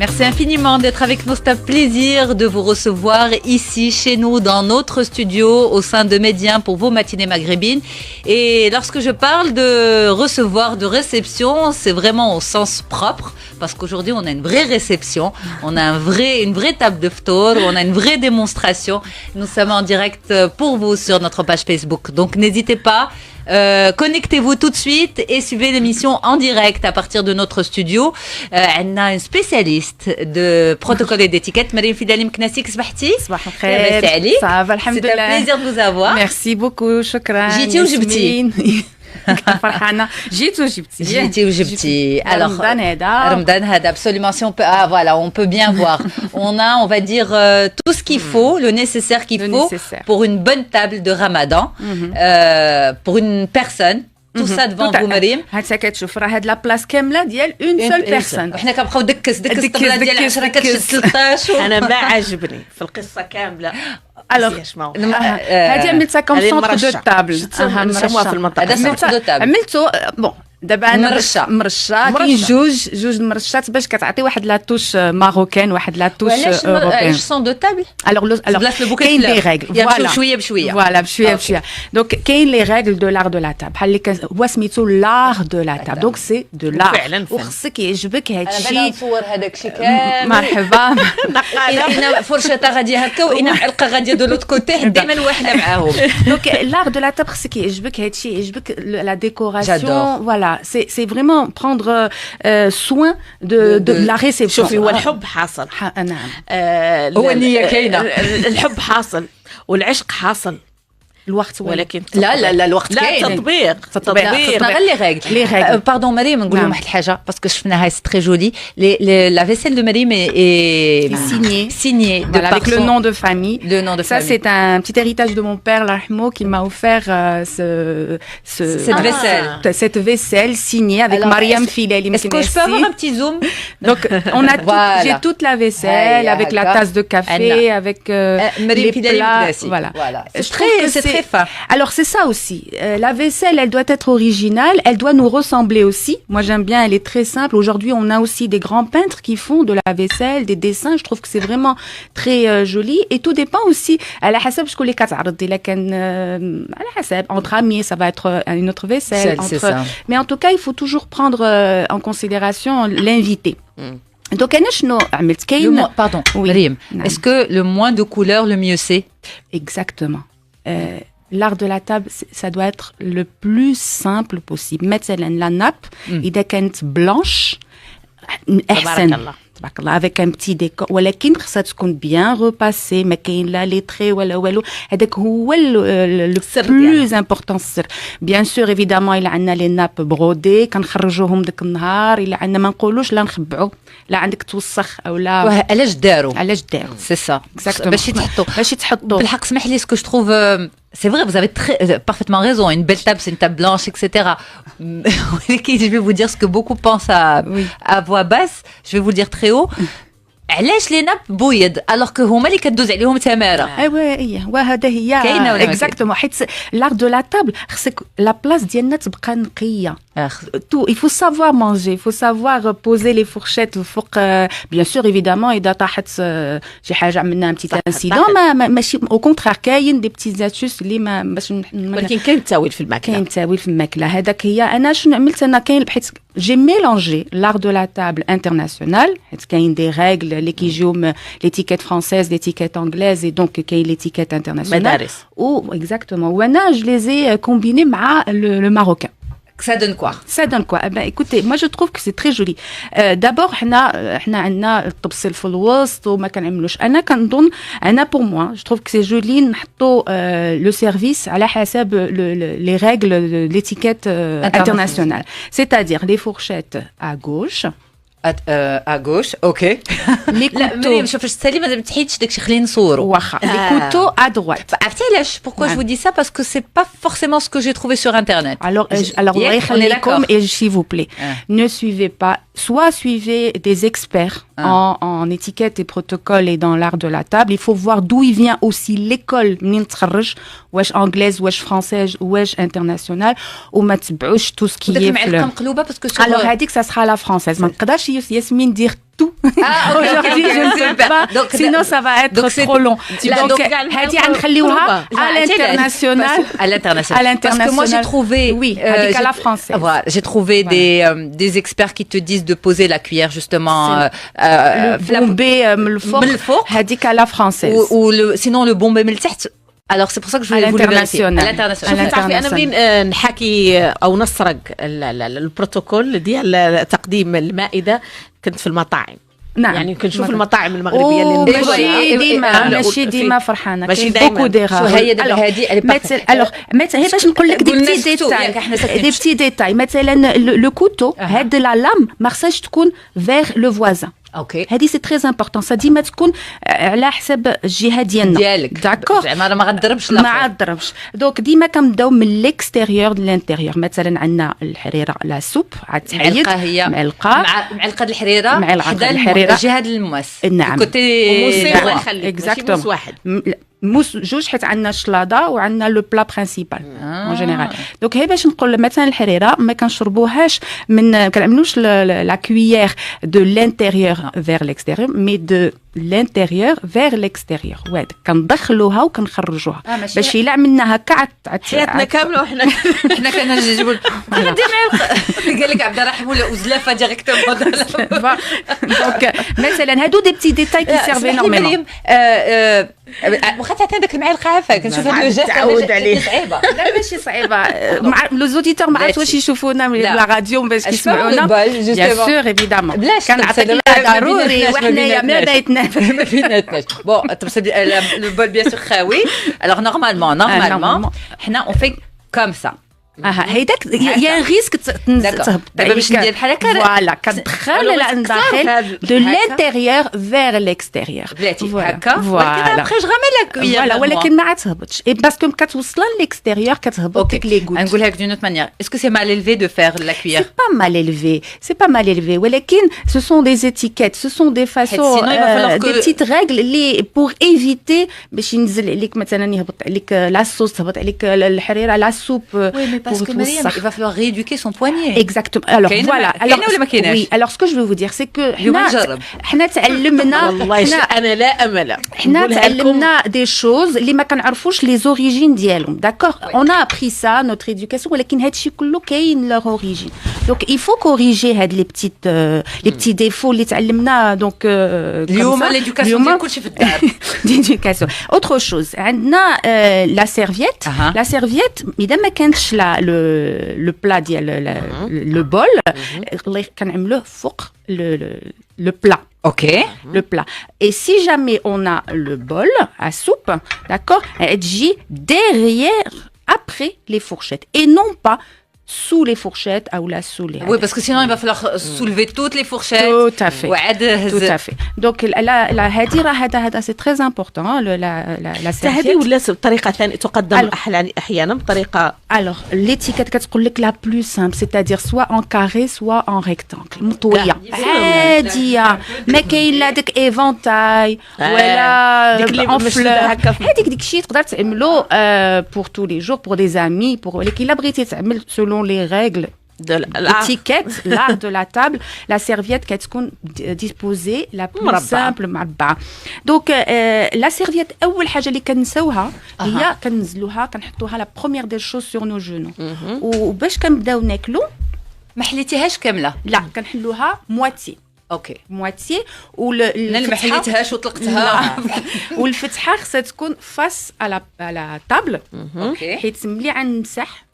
Merci infiniment d'être avec nous. C'est un plaisir de vous recevoir ici, chez nous, dans notre studio, au sein de Médien pour vos matinées maghrébines. Et lorsque je parle de recevoir, de réception, c'est vraiment au sens propre, parce qu'aujourd'hui, on a une vraie réception, on a une vraie table de ftour, on a une vraie démonstration. Nous sommes en direct pour vous sur notre page Facebook. Donc, n'hésitez pas. Connectez-vous tout de suite et suivez l'émission en direct à partir de notre studio. On a une spécialiste de protocole et d'étiquette, Mariam Fidali Mknassik. صباح الخير. Ça va, alhamdoulilah. C'est un plaisir de vous avoir. Merci beaucoup, شكرا. جيتي وجبتي. فرحانة. جيتي وجبتي. جيتي وجبتي. Alors, رمضان هذا absolument. Si on peut, voilà, on peut bien voir. On va dire tout ce qu'il faut, le nécessaire qu'il faut pour une bonne table de Ramadan, pour une personne. Tout ça devant vous, Mariam. هاد كتشوف راه هاد لا بلاص كامله ديال اون سول بيرسون. وحنا كنبقاو دكس الطبله ديال 10 كتشد 13. انا ما عجبني في القصه كامله. هذه عملتها كوم سونتر دو تابل. نسموها في المنطقه هذا سونتر دو تابل. عملتو بون دابا انا مرشه كاين جوج مرشات باش كتعطي واحد لا توش ماروكان واحد لا توش اوروبيان. علاش سون دو تابل؟ الوغ كاين لي ريغل بشويه بشويه. فوالا بشويه بشويه. دونك كاين لي ريغل دو لار دو لا تاب بحال اللي هو سميتو لار دو لا تاب. دونك سي دو لار وخصك يعجبك هادشي. انا نصور هذاك الشيء كامل. مرحبا. انا فرشته غادي هكا وانا حلقه غاديه دو لوت كوتي دائما واحده معاهم. دونك لار دو لا تاب خصك يعجبك هادشي يعجبك لا ديكوراسيون. فوالا c'est vraiment prendre soin de la réception. شوفي هو الحب حاصل. نعم. هو النية كاينة. الحب حاصل والعشق حاصل. الوقت ولكن لا الوقت كاين. تطبيق خصنا غير لي ريغل. باردون مريم نقول لهم واحد الحاجه باسكو شفناها سي تري جولي. لا vaisselle de Marim est signée avec le nom de famille. Le nom de ça famille. c'est un petit héritage de mon père Lahmo qui m'a offert cette vaisselle signée avec Mariam Filali. Est-ce que je peux avoir un petit zoom? Donc on a j'ai toute la vaisselle avec la tasse de café avec les plats. Voilà. C'est très fin. Alors c'est ça aussi. La vaisselle, elle doit être originale, elle doit nous ressembler aussi. Moi j'aime bien, elle est très simple. Aujourd'hui, on a aussi des grands peintres qui font de la vaisselle, des dessins. Je trouve que c'est vraiment très joli. Et tout dépend aussi. على حسب شكون اللي كتعرضي. لكن على حسب entre amis, ça va être une autre vaisselle. Mais en tout cas, il faut toujours prendre en considération l'invité. Donc أنا شنو عملت كاين. Pardon, Mariam. Est-ce que le moins de couleurs, le mieux c'est? Exactement. L'art de la table, ça doit être le plus simple possible. مثلا la nappe, إذا كانت blanche, أحسن. avec un petit décor. ولكن خصها تكون bien repassée. ما كاين لا لي تري ولا والو. هذاك هو le plus important السر. Bien sûr, évidemment, إلا عندنا les nappes brodées كنخرجوهم ديك النهار. إلا عندنا ما نقولوش لا نخبعوا. لا عندك توسخ او لا. علاش داروا سي سا باش يتحطوا بالحق. اسمح لي سكو جو تروف c'est vrai, vous avez parfaitement raison. Une belle table, c'est une table blanche, etc. Je vais vous dire ce que beaucoup pensent à voix basse. Je vais vous le dire très haut. علاش لي ناب بويض alors que هما اللي كدوز عليهم تماره. ايوا وهذا هي كاينه اكزاكتومون. حيت لار دو لا تابل خصك لا بلاص ديالنا تبقى نقيه. tout il faut savoir manger, il faut savoir poser les fourchettes فوق. bien sûr évidemment اذا طاحت شي حاجه عملنا un petit incident ماشي au contraire كاين دي بتي زاتوس اللي ما باش ولكن كاين التاويل في الماكله. كاين التاويل في الماكله. هذاك هي انا شنو عملت. انا كاين بحيث j'ai mélangé l'art de la table internationale. حيت كاين des règles اللي كيجيو l'étiquette française, l'étiquette anglaise et donc كاين l'étiquette internationale. مدارس. exactement. وانا je les ai combinés مع le marocain. Ça donne quoi? Ça donne quoi? Ben écoutez, moi je trouve que c'est très joli. D'abord حنا عندنا الطبسيل في الوسط وما كنعملوش. انا كنظن pour moi je trouve que c'est joli نحطوا le service على حسب les règles de l'étiquette internationale. C'est-à-dire les fourchettes à gauche. à gauche, ok. Les couteaux. شوف السالي ما تحيدش داكشي خلينا نصوروا. واخا. Les couteaux à droite. عرفتي علاش؟ Pourquoi je vous dis ça? Parce que c'est pas forcément ce que j'ai trouvé sur internet. Alors الله يخليكم et s'il vous plaît, ne suivez pas. Soit suivez des experts en étiquette et protocole et dans l'art de la table. Il faut voir d'où il vient aussi l'école منين تخرج. واش anglaise, واش française, واش internationale. وما تبعوش tout ce qui est. مع القنقلوبه parce que alors هذيك ça sera la française. ما نقدرش ياسمين دير tout. Aujourd'hui, je ne peux pas. Sinon, ça va être trop long. Donc, هذه غنخليوها à l'international. À l'international. Parce que moi, j'ai trouvé. Oui, هذيك à la française. Voilà, j'ai trouvé des experts qui te disent de poser la cuillère justement. bomber le fort. هذيك à la française. Ou sinon le bomber من التحت. Alors c'est pour ça que je voulais vous le vérifier. À l'international. تعرفي أنا منين نحكي أو نسرق البروتوكول ديال تقديم المائدة كنت في المطاعم. نعم. يعني كنت نشوف المطاعم المغربيه اللي ماشي ديما فرحانه ماشي ديما مثلا باش نقول لك دي بتي ديتاي مثلا لو كوتو هاد لا لام ما خصهاش تكون فيغ لو فوازان اوكي هذه سي تري امبورطون ديما تكون على حسب الجهه ديالك داكور زعما ما غضربش ما غضربش دونك ديما كنبداو من ليكستيريور للانتيريور مثلا عندنا الحريره لا سوب عاد تحيد معلقه الحريره حدا الحريره جهه المواس نعم كوتي اكزاكتومون واحد موس جوج حيت عندنا الشلاضه وعندنا لو بلا برينسيبال اون جينيرال دونك هي باش نقول مثلا الحريره ما كنشربوهاش من كنعملوش لا كويير دو لانتيريور فير ليكستيريور مي دو l'intérieur vers l'extérieur وهاد كندخلوها وكنخرجوها باش الا عملنا هكا حياتنا كامله وحنا كنجيبوا غادي قال لك عبد الرحيم ولا وزلافه ديريكتومون دونك مثلا هادو دي بتي ديتاي كي سيرفي نورمالمون واخا تعطي هذاك المعلقه عافاك كنشوف هاد لو جيست تعود عليه صعيبه لا ماشي صعيبه مع لو زوديتور ما عرفتش واش يشوفونا من لا راديو باش كيسمعونا بيان سور ايفيدامون كنعطيك ضروري وحنايا ما بيتنا ما فيناتناش بون le bol bien sûr خاوي alors normalement حنا on fait comme ça هيداك يا ريسك تهبط دابا باش ندير بحال هكا فوالا كتدخل للداخل دو لانتيريور فيغ ليكستيريور بلاتي هكا فوالا بخي غامي لا فوالا ولكن ما عتهبطش باسكو كتوصل ليكستيريور كتهبط ديك لي غوت نقولها لك دون اوت مانيير اسكو سي مال élevé de faire la cuillère c'est pas mal élevé ولكن ce sont des étiquettes ce sont des façons des petites règles اللي pour éviter باش ينزل عليك مثلا يهبط عليك لا صوص تهبط عليك الحريره لا سوب parce que Mariam, il va falloir rééduquer son poignet. Exactement. Alors voilà. Oui. Alors ce que je veux vous dire, c'est que حنا تعلمنا والله انا لا امل حنا تعلمنا des choses اللي ما كنعرفوش les origines ديالهم. D'accord. On a appris ça notre éducation ولكن هادشي كله كاين leur origine. Donc il faut corriger هاد les petits défauts اللي تعلمنا donc اليوم l'éducation ديال كلشي في الدار. L'éducation. Autre chose. عندنا la serviette. La serviette إذا ما كانتش le plat ديال le bol اللي كنعملوه فوق le plat. OK. Le plat. Et si jamais on a le bol à soupe, d'accord, elle dit derrière, après les fourchettes. Et non pas sous les fourchettes ou là sous les... Oui, parce que sinon, il va falloir soulever toutes les fourchettes. Tout à fait. Tout à fait. Donc, la hadira, c'est très important, la serviette. هذه ولا بطريقة ثانية تقدم أحيانا بطريقة... Alors, l'étiquette كتقول لك la plus simple, c'est-à-dire soit en carré, soit en rectangle. مطوية. هادية. ما كاين لا ديك éventail ولا en fleur. هاديك ديكشي تقدر تعملو pour tous les jours, pour des amis, pour... ولكن إلا بغيتي تعمل selon les règles de l'étiquette, l'art de la table, la serviette qui est disposée la plus simple مربعة. Donc la serviette أول حاجة اللي كنساوها هي كنزلوها كنحطوها la première des choses sur nos genoux. وباش كنبداو ناكلو ما حليتيهاش كاملة؟ لا كنحلوها مواتي. اوكي مواتي ما حليتهاش وطلقتها والفتحة خصها تكون فاس على تابل اوكي حيت ملي غنمسح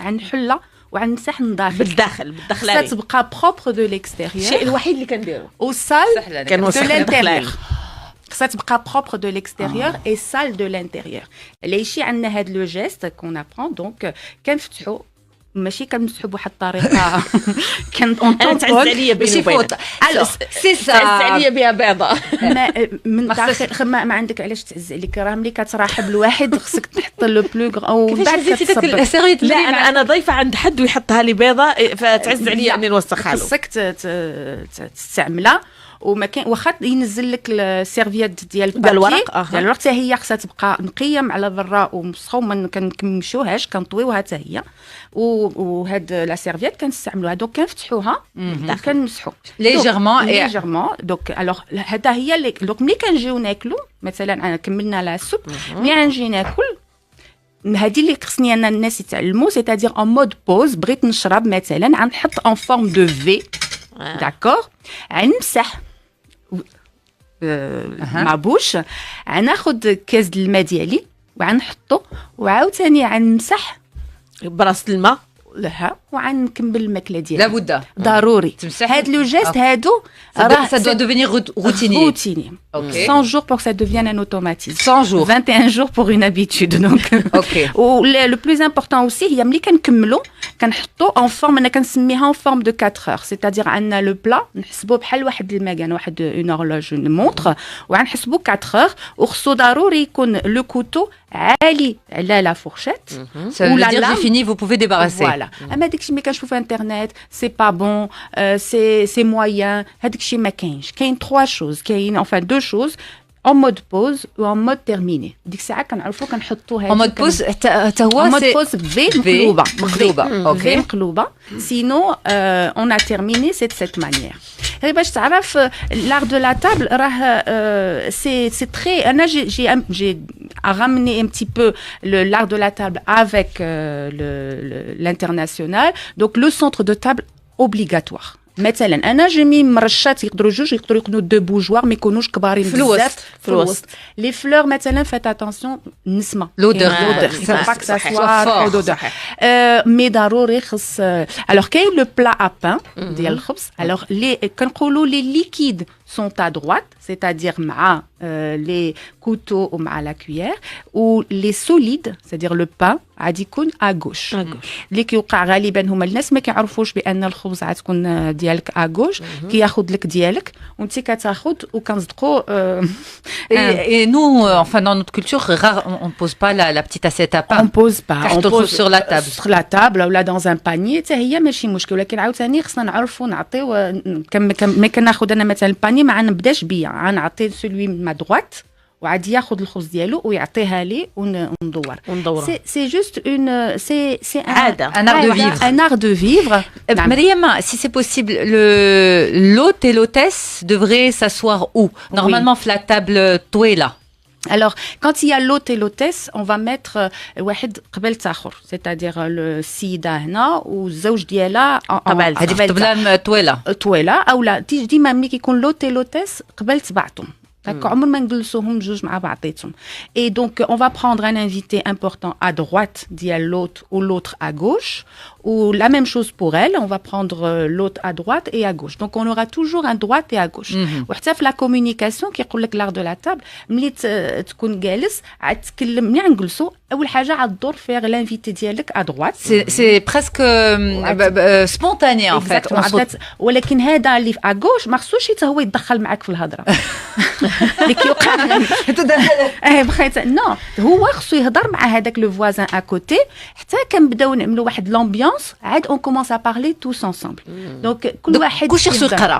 غنحلها وغنمسح من بالداخل خصها تبقى بروبر دو ليكستيريور الشيء الوحيد اللي كنديرو وسال دو لانتيريور خصها تبقى بروبر دو ليكستيريور اي سال دو لانتيريور ليشي عندنا هاد لو جيست كون ابرون دونك كنفتحو ماشي كنمسحو بواحد الطريقه انا تعز عليا ماشي فوت الوغ سي سا تعز عليا بها بيضه من داخل ما عندك علاش تعز عليك راه ملي كتراحب الواحد خصك تحط لو بلوغ او من بعد كتصبر لا انا ضيفه عند حد ويحطها لي بيضه فتعز عليا اني نوسخها له خصك تستعملها وما كان واخا ينزل لك السيرفيات ديال الورق ديال الورق حتى هي خصها تبقى نقيه على برا ومسخه وما كنمشوهاش كنطويوها حتى هي وهاد لا سيرفيات كنستعملوها دونك كنفتحوها كنمسحوا ليجيرمون دونك الوغ هذا هي دونك ملي كنجيو ناكلو مثلا كملنا لا سوب ملي نجي ناكل هذه اللي خصني انا الناس يتعلموا سيتادير اون مود بوز بغيت نشرب مثلا غنحط اون فورم دو في داكور غنمسح مع بوش غناخذ كاس الماء ديالي وغنحطو وعاوتاني غنمسح براس الماء لها وغنكمل الماكله ديالي لابد ضروري هاد لو جيست هادو راه ça doit devenir routinier 100 jours pour que ça devienne un automatisme 100 jours 21 jours pour une habitude donc و le plus important aussi هي ملي كنكملوا كنحطوا en forme انا كنسميها en forme de 4 heures c'est-à-dire عندنا لو بلا نحسبوه بحال واحد المكان واحد اون هورلوج مونطر وغنحسبوا 4 heures وخصو ضروري يكون لو كوتو عالي على لا فورشيت ولا لا فيني vous pouvez débarrasser voilà اما داكشي ملي كنشوف في انترنت سي با بون سي موين هذاك الشيء ما كاينش كاين 3 choses كاين enfin 2 choses en mode pause ou en mode terminé ديك الساعه كنعرفوا كنحطوا هذا en mode pause حتى هو en mode pause في مقلوبه اوكي مقلوبه sinon on a terminé c'est de cette manière باش تعرف l'art de la table راه c'est très انا j'ai ramené un petit peu l'art de la table avec l'international donc le centre de table obligatoire مثلا انا جمي مرشات يقدروا جوج يقدروا يكونوا دو بوجوار ما يكونوش كبارين بزاف في الوسط لي فلور مثلا فات اتونسيون النسمه لودور باك سا سوا لودور مي ضروري خص الوغ كاين لو بلا ا بان ديال الخبز الوغ لي كنقولوا لي ليكيد sont à droite, c'est-à-dire مع les couteaux ou مع la cuillère, ou les solides, c'est-à-dire le pain, غادي يكون à gauche. اللي كيوقع غالبا هما الناس ما كيعرفوش بان الخبز غتكون ديالك à gauche, كياخذ لك ديالك وانت كتاخذ وكنصدقوا et nous enfin dans notre culture on pose pas la petite assiette à pain. On pose pas, on pose sur la table. Sur la table ولا dans un panier, حتى هي ماشي مشكل ولكن عاوتاني خصنا نعرفوا نعطيو ما كناخذ انا مثلا الباني ما غنبداش بيا غنعطي سولوي ما دروات وعاد ياخذ الخبز ديالو ويعطيها لي وندور سي جوست اون سي un art de vivre Mariam, si c'est possible l'hôte et l'hôtesse devraient s'asseoir où normalement la table طويله. Alors, quand il y a l'hôte et l'hôtesse, on va mettre واحد قبل تاخر, c'est-à-dire le سيدة هنا والزوج ديالها قبل طويلة أو لا ديما ملي كيكون l'hôte et l'hôtesse قبل تبعتهم. عمر ما نجلسوهم جوج مع بعضيتهم. Et donc, on va prendre un invité important à droite ديال l'hôte ou l'autre à gauche. Ou la même chose pour elle, on va prendre l'autre à droite et à gauche. Donc, on aura toujours un droite et à gauche. وحتى في la communication كيقول لك l'art de la table, ملي تكون جالس عاد تكلم ملي نجلسوا أول حاجة عاد دور فيغ l'invité ديالك à droite. C'est presque spontané en fait. ولكن هذا اللي à gauche ما خصوش حتى هو يتدخل معك في الهضرة. اللي كيوقع بغيت نو هو خصو يهضر مع هذاك لو فوازان à côté حتى كنبداو نعملوا واحد l'ambiance عاد on commence à parler tous ensemble. Donc كل واحد كلشي خصو يقرا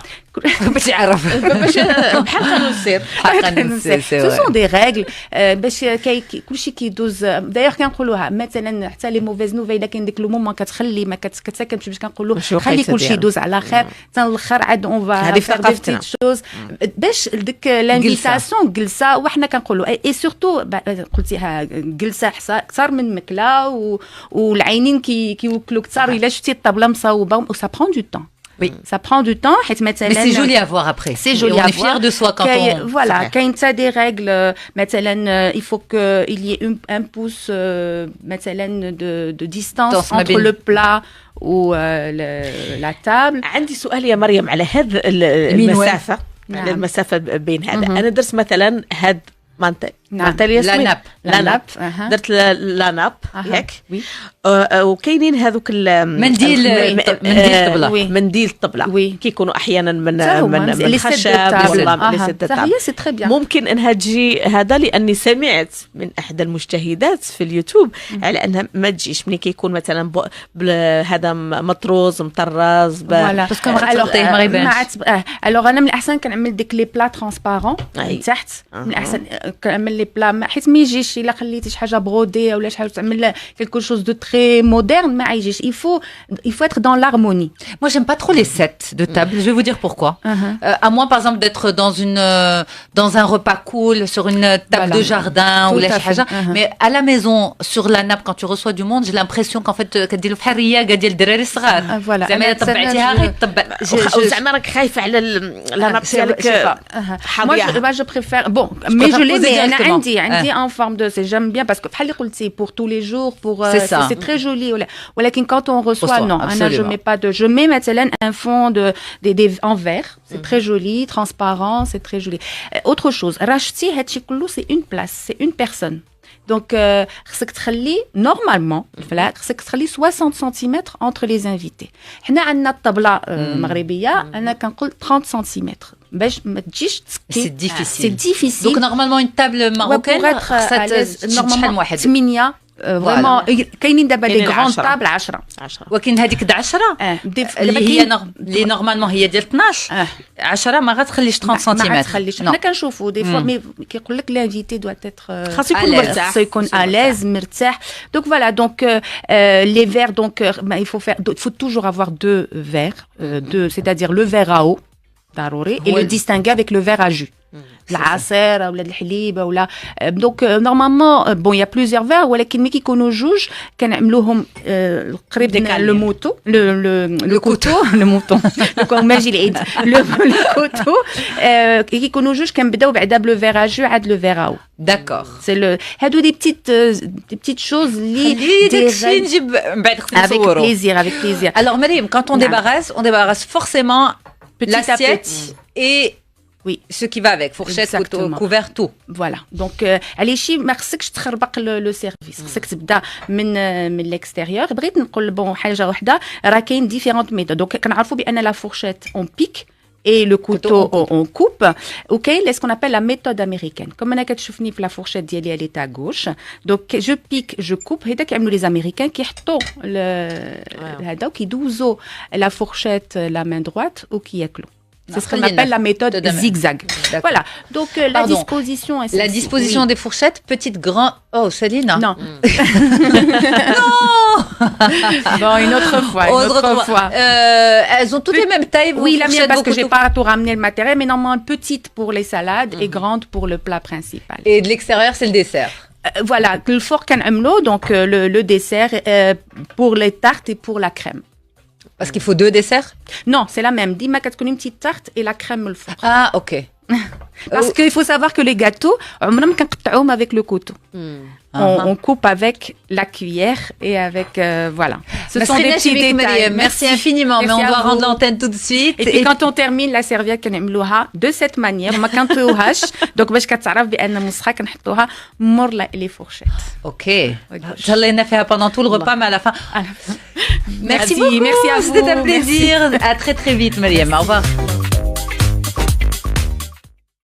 باش يعرف باش بحال قانون السير ce sont des règles باش كلشي كيدوز دايوغ كنقولوها مثلا حتى لي موفيز نوفي الا كاين ديك لو مومون كتخلي ما كتساكنش باش كنقولوا خلي كلشي يدوز على خير حتى الاخر عاد اون فا هذه ثقافتنا باش ديك لانفيتاسيون جلسه وحنا كنقولوا اي سورتو قلتيها جلسه اكثر من مكله والعينين كيوكلوا اكثر الا شفتي الطابله مصوبه وسا برون دو طون. Oui, ça prend du temps. Mais c'est joli à voir après. C'est joli à voir. On est fier de soi quand on. Voilà, quand il y a des règles, il faut qu'il y ait un pouce de distance entre le plat ou la table. عندي سؤال يا مريم على هذا المسافة. على المسافة بين هذا. أنا درس مثلا هاد لا ناب درت لا ناب ياك وكاينين هذوك منديل الطبله كيكونوا احيانا من خشب ولا لسد الطبله سي تري بيان. ممكن انها تجي هذا لاني سمعت من احدى المجتهدات في اليوتيوب على انها ما تجيش ملي كيكون مثلا هذا مطروز مطرز باسكو ما يبانش. الوغ انا من الاحسن كنعمل ديك لي بلا ترانسبارون من تحت، من الاحسن كنعمل لي بلا حيت ما يجيش الا خليتي شي حاجه برودي ولا شي حاجه تعمل كلكو شوز دو تري مودرن ما يجيش. il faut être dans l'harmonie. Moi j'aime pas trop les sets de table, je vais vous dire pourquoi. À moins par exemple d'être dans un repas cool sur une table de jardin ou la haja, mais à la maison sur la nappe quand tu reçois du monde, j'ai l'impression qu'en fait كديروا في حريه قاعد ديال الدراري الصغار زعما طبعتيها غير طبع وزعما راك خايفه على لا ناب ديالك حاضيه. moi je préfère bon mais je l'ai mais انا عندي en forme de c'est j'aime bien parce que بحال اللي قلتي pour tous les jours pour c'est très joli ولكن quand on reçoit non انا je mets pas de je mets مثلا un fond des en verre c'est très joli transparent c'est très joli. Autre chose رشتي هادشي كله c'est une place c'est une personne donc خصك تخلي normalement الفلاك خصك تخلي 60 سنتيمتر entre les invités. حنا عندنا الطبله المغربيه انا كنقول 30 سنتيمتر باش ما تجيش تسكي. c'est difficile donc normalement une table marocaine خصها شحال واحد 8 vraiment كاينين دابا لي غراند طابل 10 ولكن هذيك 10 اللي هي لي نورمالمون هي ديال 12 10 ما غتخليش 30 سنتيمتر ما تخليش. حنا كنشوفوا دي فوا مي كيقول لك لانفيتي دو تيتر خاص يكون مرتاح خاص يكون اليز مرتاح. donc voilà donc les verres donc il faut toujours avoir deux verres c'est-à-dire le verre à eau ضروري et le distinguer avec le verre à jus العصير ولا الحليب ولا دونك نورمالمون بون يا بليزيور فير ولكن ملي كيكونوا جوج كنعملوهم قريب لو موتو لو كوتو لو موتون ماجي العيد لو كوتو كيكونوا جوج كنبداو بعدا بلو فير ا جو عاد لو فير او داكور سي لو هادو دي بتيت شوز لي داكشي نجيب من بعد نصورو avec plaisir. Alors Mariam, quand on débarrasse forcément l'assiette et oui ce qui va avec fourchette couteau couvert tout voilà donc علي شي ما خصكش تخربق لو سيرفيس خصك تبدا من الاكستيريور. بغيت نقول بون حاجه وحده راه كاين ديفيرونت ميثود دونك كنعرفوا بان لا فورشيت اون بيك et le couteau on coupe. OK, ce qu'on appelle la méthode américaine. Comme انا كتشوفني في la fourchette ديالي elle est à gauche. Donc je pique, je coupe. هذا كيعملوا les américains كيحطوا هذا وكيدوزوا la fourchette la main droite وكياكلوا. C'est ce qu'on appelle la méthode zigzag. Voilà. Donc la disposition est la disposition des fourchettes, petite, grande. Oh, Céline. Non. Non. Bon, une autre fois. Elles ont toutes les mêmes tailles. Oui, la mienne parce que j'ai pas tout ramené le matériel, mais normalement petite pour les salades et grande pour le plat principal. Et de l'extérieur, c'est le dessert. Voilà, le fort canamlo, donc le dessert pour les tartes et pour la crème. Parce qu'il faut deux desserts? Non, c'est la même. Dis-moi qu'est-ce qu'on a une petite tarte et la crème le fond. Ah, ok. Parce qu'il faut savoir que les gâteaux, on coupe avec le couteau. On coupe avec la cuillère et avec voilà. Ce sont des petits détails. Merci infiniment, mais on doit rendre l'antenne tout de suite. Et puis quand on termine la serviette كنعملوها de cette manière ما كنطيوهاش donc باش كتعرف بان مسخه كنحطوها مور les fourchettes. OK. تهلينا فيها pendant tout le repas mais à la fin. Merci beaucoup. Merci à vous. C'était un plaisir. À très très vite Mariam. Au revoir.